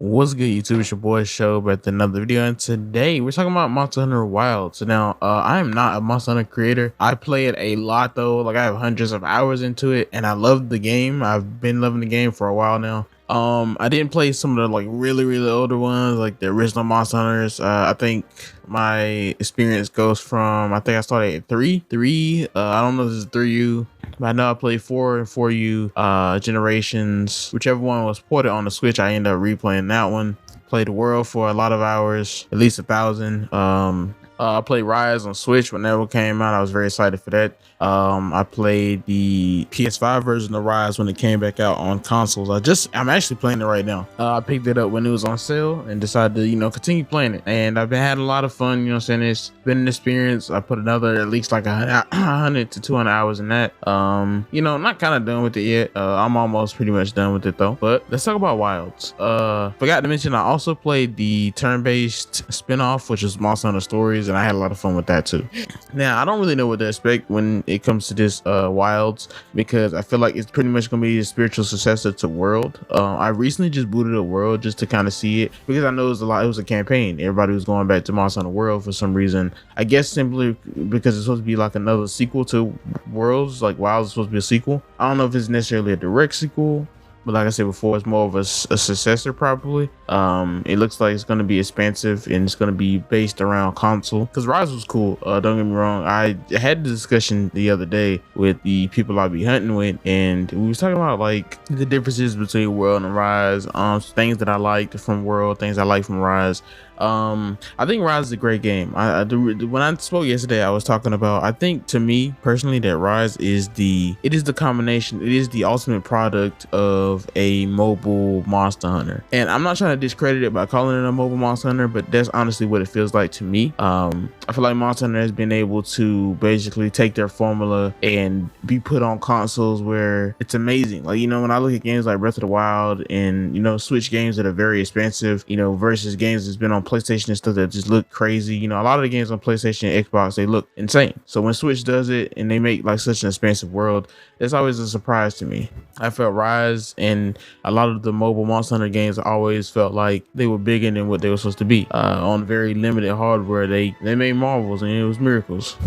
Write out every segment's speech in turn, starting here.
What's good, YouTube? It's your boy Show with another video, and today we're talking about Monster Hunter Wild. So now, I am not a Monster Hunter creator. I play it a lot though. Like I have hundreds of hours into it, and I love the game. I've been loving the game for a while now. I didn't play some of the like really older ones, like the original Monster Hunters. I think my experience goes from I think I started at three. I don't know if this is 3U, but I know I played 4 and 4U generations. Whichever one was ported on the Switch, I ended up replaying that one. Played the world for a lot of hours, at least 1,000. I played Rise on Switch whenever it came out. I was very excited for that. I played the PS5 version of Rise when it came back out on consoles. I'm actually playing it right now. I picked it up when it was on sale and decided to, continue playing it. And I've been having a lot of fun, it's been an experience. I put another at least like 100 to 200 hours in that. Not kind of done with it yet. I'm almost pretty much done with it though. But let's talk about Wilds. Forgot to mention I also played the turn-based spinoff, which is Monster Hunter Stories, and I had a lot of fun with that too. Now I don't really know what to expect when it comes to this Wilds, because I feel like it's pretty much gonna be a spiritual successor to World. I recently just booted up World just to kind of see it, because I know it was a campaign. Everybody was going back to Monster Hunter World for some reason. I guess simply because it's supposed to be like another sequel to Worlds. Like Wilds is supposed to be a sequel. I don't know if it's necessarily a direct sequel, but like I said before, it's more of a successor probably. It looks like it's going to be expansive and it's going to be based around console, because Rise was cool. Don't get me wrong, I had the discussion the other day with the people I be hunting with, and we was talking about like the differences between World and Rise, things that I liked from World, things I like from Rise. I think Rise is a great game. When I spoke yesterday, I was talking about, I think to me personally that Rise is the combination, it is the ultimate product of a mobile Monster Hunter. And I'm not trying to discredit it by calling it a mobile Monster Hunter, but that's honestly what it feels like to me. I feel like Monster Hunter has been able to basically take their formula and be put on consoles where it's amazing. Like, when I look at games like Breath of the Wild and, Switch games that are very expensive, versus games that's been on PlayStation and stuff that just look crazy. A lot of the games on PlayStation and Xbox, they look insane. So when Switch does it and they make like such an expansive world, it's always a surprise to me. I felt Rise and a lot of the mobile Monster Hunter games always felt like they were bigger than what they were supposed to be. On very limited hardware, they made marvels and it was miracles.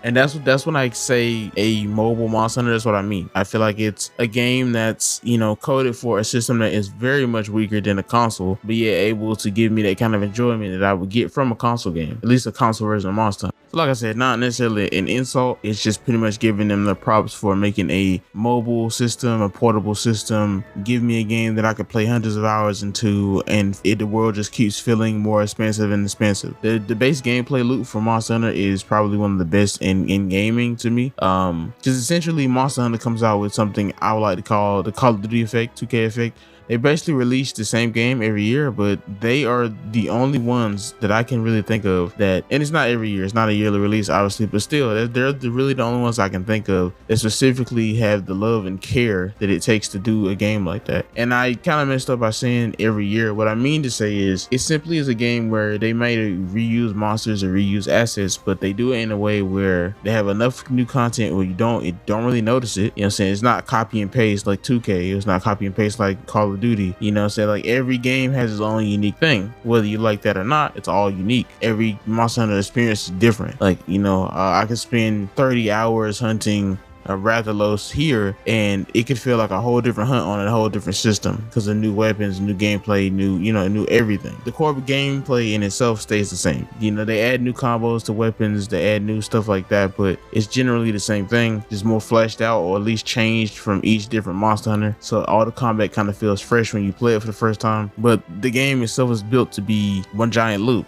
And that's when I say a mobile Monster Hunter, that's what I mean. I feel like it's a game that's, coded for a system that is very much weaker than a console, but yet able to give me that kind of enjoyment that I would get from a console game, at least a console version of Monster Hunter. So like I said, not necessarily an insult, it's just pretty much giving them the props for making a mobile system, a portable system, give me a game that I could play hundreds of hours into, and the world just keeps feeling more expansive and expansive. The base gameplay loop for Monster Hunter is probably one of the best in gaming to me, because essentially Monster Hunter comes out with something I would like to call the Call of Duty effect, 2K effect. They basically release the same game every year, but they are the only ones that I can really think of that, and it's not every year, it's not a yearly release obviously, but still they're really the only ones I can think of that specifically have the love and care that it takes to do a game like that. And I kind of messed up by saying every year. What I mean to say is it simply is a game where they may reuse monsters or reuse assets, but they do it in a way where they have enough new content where you don't really notice it. You know what I'm saying? It's not copy and paste like 2K, it's not copy and paste like Call of Duty. Like every game has its own unique thing, whether you like that or not. It's all unique. Every Monster Hunter experience is different. Like, I could spend 30 hours hunting a Rathalos here and it could feel like a whole different hunt on a whole different system because of new weapons, new gameplay, new everything. The core gameplay in itself stays the same. They add new combos to weapons, they add new stuff like that, but it's generally the same thing, just more fleshed out or at least changed from each different Monster Hunter. So all the combat kind of feels fresh when you play it for the first time, but the game itself is built to be one giant loop.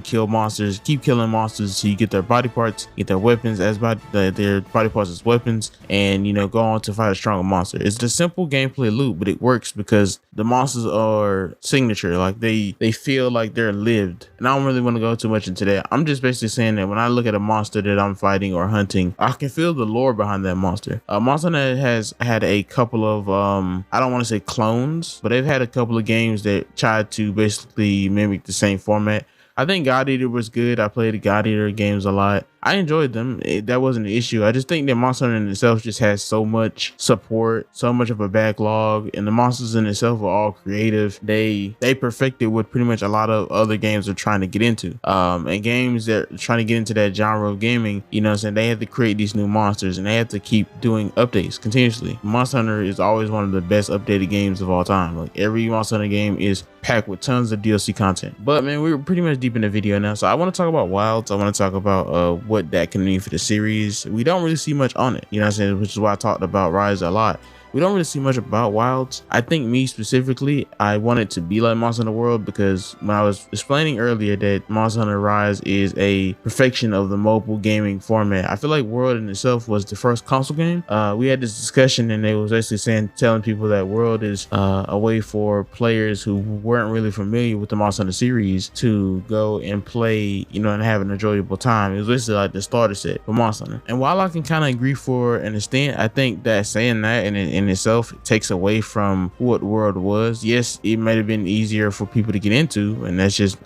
Kill monsters, keep killing monsters so you get their body parts, get their weapons as their body parts as weapons, and go on to fight a stronger monster. It's a simple gameplay loop, but it works because the monsters are signature. Like they feel like they're lived. And I don't really want to go too much into that. I'm just basically saying that when I look at a monster that I'm fighting or hunting, I can feel the lore behind that monster. Monster Hunter has had a couple of I don't want to say clones, but they've had a couple of games that tried to basically mimic the same format. I think God Eater was good. I played the God Eater games a lot. I enjoyed them. That wasn't an issue. I just think that Monster Hunter in itself just has so much support, so much of a backlog, and the monsters in itself are all creative. They perfected what pretty much a lot of other games are trying to get into. And games that are trying to get into that genre of gaming, you know what I'm saying, they have to create these new monsters and they have to keep doing updates continuously. Monster Hunter is always one of the best updated games of all time. Like every Monster Hunter game is packed with tons of DLC content. But man, we're pretty much deep in the video now, so I want to talk about Wilds. I want to talk about what that can mean for the series. We don't really see much on it, you know what I'm saying, which is why I talked about Rise a lot. We don't really see much about Wilds. I think me specifically, I want it to be like Monster Hunter World, because when I was explaining earlier that Monster Hunter Rise is a perfection of the mobile gaming format, I feel like World in itself was the first console game. We had this discussion and they was basically telling people that World is a way for players who weren't really familiar with the Monster Hunter series to go and play, you know, and have an enjoyable time. It was basically like the starter set for Monster Hunter. And while I can kind of agree for an extent, I think that saying that and in itself takes away from what World was. Yes, it might have been easier for people to get into, and that's just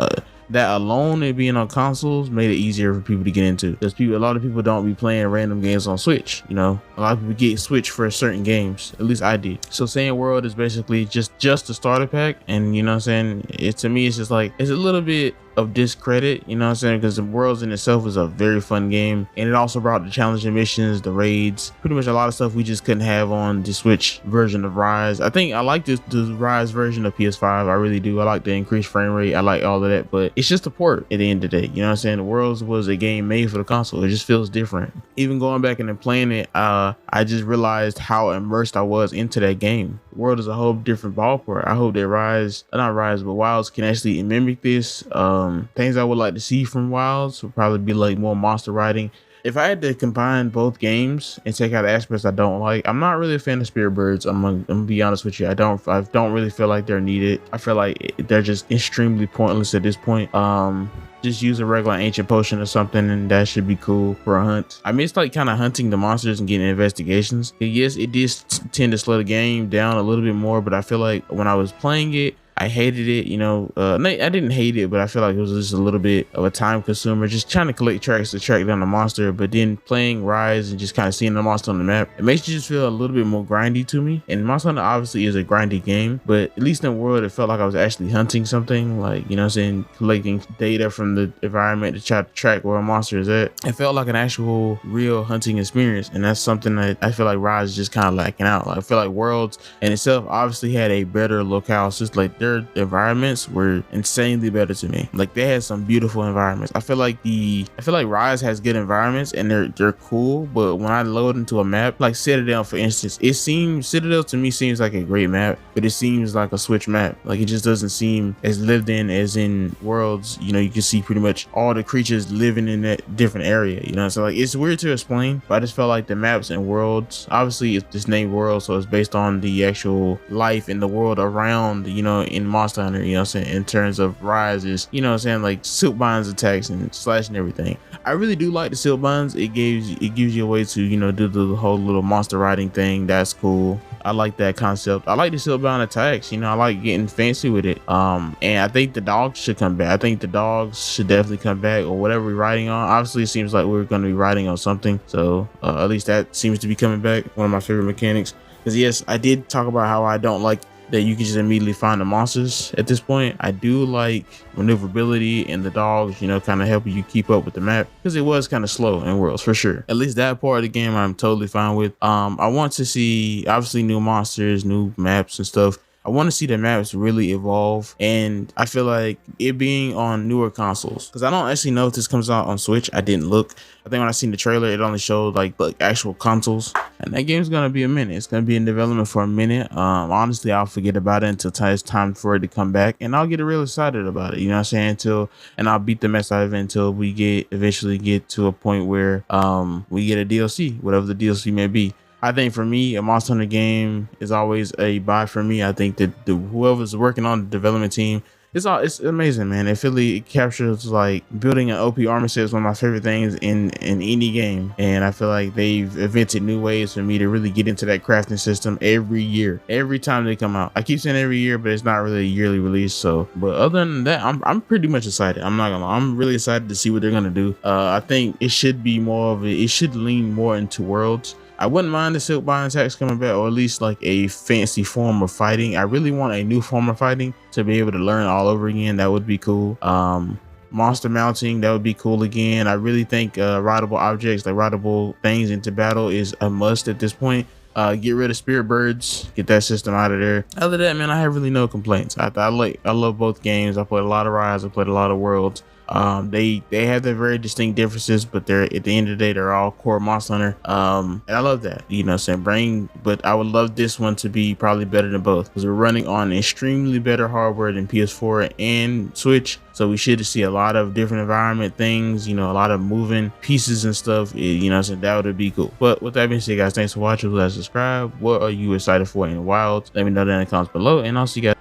that alone, it being on consoles made it easier for people to get into, because a lot of people don't be playing random games on Switch. You know, a lot of people get Switch for certain games, at least I did. So saying World is basically just the starter pack, and you know what I'm saying, to me it's just like, it's a little bit of discredit, you know what I'm saying, because the Worlds in itself is a very fun game, and it also brought the challenging missions, the raids, pretty much a lot of stuff we just couldn't have on the Switch version of Rise. I think I like the Rise version of PS5. I really do. I like the increased frame rate. I like all of that, but it's just a port at the end of the day. You know what I'm saying? The Worlds was a game made for the console. It just feels different. Even going back and then playing it, I just realized how immersed I was into that game. World is a whole different ballpark. I hope that Wilds can actually mimic this. Things I would like to see from Wilds would probably be like more monster riding. If I had to combine both games and take out the aspects I don't like, I'm not really a fan of spirit birds. I'm gonna be honest with you. I don't really feel like they're needed. I feel like they're just extremely pointless at this point. Just use a regular ancient potion or something and that should be cool for a hunt. I mean, it's like kind of hunting the monsters and getting investigations. Yes, it did tend to slow the game down a little bit more, but I feel like when I was playing it, I hated it, you know. I didn't hate it, but I feel like it was just a little bit of a time consumer, just trying to collect tracks to track down the monster. But then playing Rise and just kind of seeing the monster on the map, it makes you just feel a little bit more grindy to me. And Monster Hunter obviously is a grindy game, but at least in World, it felt like I was actually hunting something, like, you know what I'm saying, collecting data from the environment to try to track where a monster is at. It felt like an actual real hunting experience, and that's something that I feel like Rise is just kind of lacking out. Like, I feel like Worlds in itself obviously had a better locale. It's just like their environments were insanely better to me. Like, they had some beautiful environments. I feel like Rise has good environments and they're cool, but when I load into a map like Citadel, for instance, Citadel to me seems like a great map, but it seems like a Switch map. Like, it just doesn't seem as lived in as in Worlds. You know, you can see pretty much all the creatures living in that different area, you know. So like, it's weird to explain, but I just felt like the maps in Worlds, obviously it's just named World, so it's based on the actual life in the world around, you know, in Monster Hunter, you know what I'm saying. In terms of Rise is, you know what I'm saying, like silk binds attacks and slash and everything. I really do like the silk binds. It gives you a way to, you know, do the whole little monster riding thing. That's cool. I like that concept. I like the silk bound attacks, you know. I like getting fancy with it. And I think the dogs should come back. I think the dogs should definitely come back, or whatever we're riding on. Obviously it seems like we're going to be riding on something, so at least that seems to be coming back. One of my favorite mechanics, because yes, I did talk about how I don't like that you can just immediately find the monsters at this point. I do like maneuverability and the dogs, you know, kind of helping you keep up with the map, because it was kind of slow in Worlds for sure. At least that part of the game I'm totally fine with. I want to see obviously new monsters, new maps and stuff. I want to see the maps really evolve, and I feel like it being on newer consoles, because I don't actually know if this comes out on Switch. I didn't look. I think when I seen the trailer, it only showed like actual consoles, and that game's gonna be a minute. It's gonna be in development for a minute. Honestly, I'll forget about it until it's time for it to come back, and I'll get real excited about it, you know what I'm saying, and I'll beat the mess out of it until we eventually get to a point where we get a DLC, whatever the DLC may be. I think for me, a Monster Hunter game is always a buy for me. I think that whoever's working on the development team it's amazing, man. It really captures like building an OP armor set is one of my favorite things in any game, and I feel like they've invented new ways for me to really get into that crafting system every year, every time they come out. I keep saying every year, but it's not really a yearly release. So, but other than that, I'm pretty much excited. I'm not gonna lie, I'm really excited to see what they're gonna do. I think it should be more of it should lean more into worlds. I wouldn't mind the silk binding attacks coming back, or at least like a fancy form of fighting. I really want a new form of fighting to be able to learn all over again. That would be cool. Monster mounting, that would be cool again. I really think rideable objects, like rideable things into battle, is a must at this point. Get rid of spirit birds, get that system out of there. Other than that, man, I have really no complaints. I love both games. I played a lot of Rise, I played a lot of Worlds. They have their very distinct differences, but they're at the end of the day, they're all core Monster Hunter. And I love that, you know what I'm saying? But I would love this one to be probably better than both, because we're running on extremely better hardware than PS4 and Switch. So we should see a lot of different environment things, you know, a lot of moving pieces and stuff, you know, so that would be cool. But with that being said, guys, thanks for watching. Please subscribe. What are you excited for in the wild? Let me know down in the comments below, and I'll see you guys.